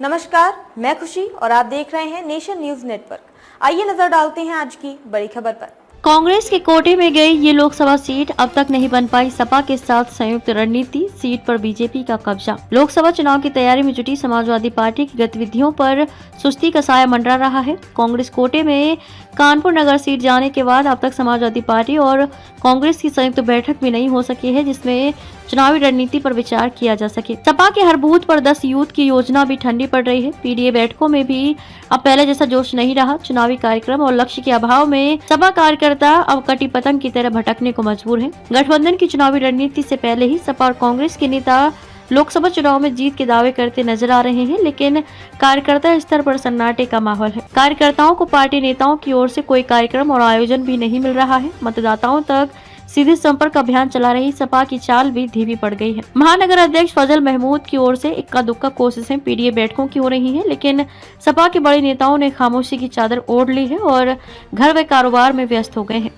नमस्कार, मैं खुशी और आप देख रहे हैं नेशन न्यूज नेटवर्क। आइए नजर डालते हैं आज की बड़ी खबर पर। कांग्रेस के कोटे में गई ये लोकसभा सीट अब तक नहीं बन पाई सपा के साथ संयुक्त रणनीति, सीट पर बीजेपी का कब्जा। लोकसभा चुनाव की तैयारी में जुटी समाजवादी पार्टी की गतिविधियों पर सुस्ती का साया मंडरा रहा है। कांग्रेस कोटे में कानपुर नगर सीट जाने के बाद अब तक समाजवादी पार्टी और कांग्रेस की संयुक्त बैठक भी नहीं हो सकी है, जिसमें चुनावी रणनीति पर विचार किया जा सके। सपा के हर बूथ पर 10 यूथ की योजना भी ठंडी पड़ रही है। पीडीए बैठकों में भी अब पहले जैसा जोश नहीं रहा। चुनावी कार्यक्रम और लक्ष्य के अभाव में सपा कार्यकर्ता अब कटी पतंग की तरह भटकने को मजबूर हैं। गठबंधन की चुनावी रणनीति से पहले ही सपा और कांग्रेस के नेता लोकसभा चुनाव में जीत के दावे करते नजर आ रहे हैं, लेकिन कार्यकर्ता स्तर पर सन्नाटे का माहौल है। कार्यकर्ताओं को पार्टी नेताओं की ओर से कोई कार्यक्रम और आयोजन भी नहीं मिल रहा है। मतदाताओं तक सीधे संपर्क अभियान चला रही सपा की चाल भी धीमी पड़ गई है। महानगर अध्यक्ष फजल महमूद की ओर से इक्का दुक्का कोशिशें पीडीए बैठकों की हो रही हैं, लेकिन सपा के बड़े नेताओं ने खामोशी की चादर ओढ़ ली है और घर व कारोबार में व्यस्त हो गए हैं।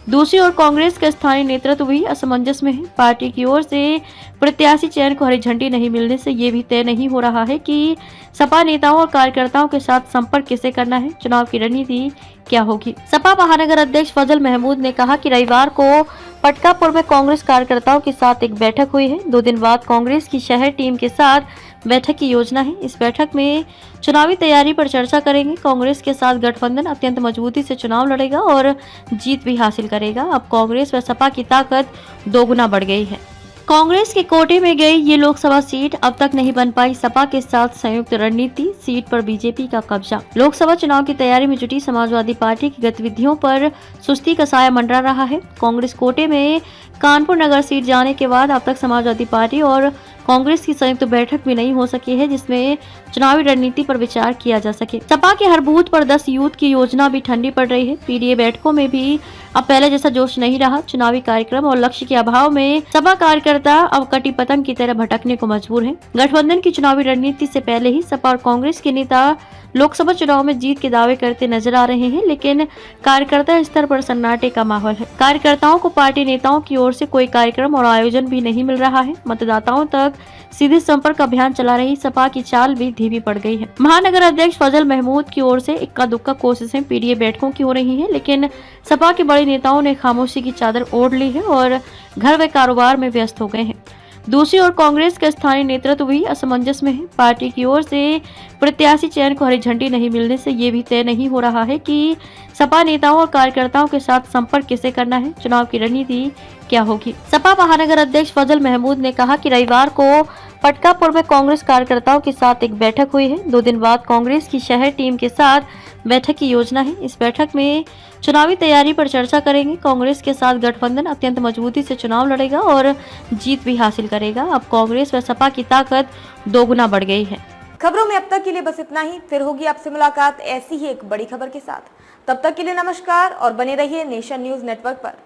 दूसरी ओर कांग्रेस का स्थानीय नेतृत्व भी असमंजस में है। पार्टी की ओर से प्रत्याशी चयन को हरी झंडी नहीं मिलने से ये भी तय नहीं हो रहा है कि सपा नेताओं और कार्यकर्ताओं के साथ संपर्क किसे करना है, चुनाव की रणनीति क्या होगी। सपा महानगर अध्यक्ष फजल महमूद ने कहा कि रविवार को पटकापुर में कांग्रेस कार्यकर्ताओं के साथ एक बैठक हुई है। 2 दिन बाद कांग्रेस की शहर टीम के साथ बैठक की योजना है। इस बैठक में चुनावी तैयारी पर चर्चा करेंगे। कांग्रेस के साथ गठबंधन अत्यंत मजबूती से चुनाव लड़ेगा और जीत भी हासिल करेगा। अब कांग्रेस व सपा की ताकत दोगुना बढ़ गई है। कांग्रेस के कोटे में गई ये लोकसभा सीट अब तक नहीं बन पाई सपा के साथ संयुक्त रणनीति, सीट पर बीजेपी का कब्जा। लोकसभा चुनाव की तैयारी में जुटी समाजवादी पार्टी की गतिविधियों पर सुस्ती का साया मंडरा रहा है। कांग्रेस कोटे में कानपुर नगर सीट जाने के बाद अब तक समाजवादी पार्टी और कांग्रेस की संयुक्त बैठक भी नहीं हो सकी है, जिसमें चुनावी रणनीति पर विचार किया जा सके। सपा के हर बूथ पर 10 यूथ की योजना भी ठंडी पड़ रही है। पीडीए बैठकों में भी अब पहले जैसा जोश नहीं रहा। चुनावी कार्यक्रम और लक्ष्य के अभाव में सपा कार्यकर्ता अब कटी पतंग की तरह भटकने को मजबूर हैं। गठबंधन की चुनावी रणनीति से पहले ही सपा और कांग्रेस के नेता लोकसभा चुनाव में जीत के दावे करते नजर आ रहे हैं, लेकिन कार्यकर्ता स्तर पर सन्नाटे का माहौल है। कार्यकर्ताओं को पार्टी नेताओं की ओर से कोई कार्यक्रम और आयोजन भी नहीं मिल रहा है। मतदाताओं तक सीधे संपर्क अभियान चला रही सपा की चाल भी धीमी पड़ गई है। महानगर अध्यक्ष फजल महमूद की ओर से इक्का दुक्का कोशिशें पीडीए बैठकों की हो रही हैं, लेकिन सपा के बड़े नेताओं ने खामोशी की चादर ओढ़ ली है और घर व कारोबार में व्यस्त हो गए हैं। दूसरी ओर कांग्रेस का स्थानीय नेतृत्व भी असमंजस में है। पार्टी की ओर से प्रत्याशी चयन को हरी झंडी नहीं मिलने से ये भी तय नहीं हो रहा है कि सपा नेताओं और कार्यकर्ताओं के साथ संपर्क किसे करना है, चुनाव की रणनीति क्या होगी। सपा महानगर अध्यक्ष फजल महमूद ने कहा कि रविवार को पटकापुर में कांग्रेस कार्यकर्ताओं के साथ एक बैठक हुई है। 2 दिन बाद कांग्रेस की शहर टीम के साथ बैठक की योजना है। इस बैठक में चुनावी तैयारी पर चर्चा करेंगे। कांग्रेस के साथ गठबंधन अत्यंत मजबूती से चुनाव लड़ेगा और जीत भी हासिल करेगा। अब कांग्रेस व सपा की ताकत दोगुना बढ़ गई है। खबरों में अब तक के लिए बस इतना ही। फिर होगी आपसे मुलाकात ऐसी ही एक बड़ी खबर के साथ। तब तक के लिए नमस्कार और बने रहिए नेशन न्यूज नेटवर्क पर।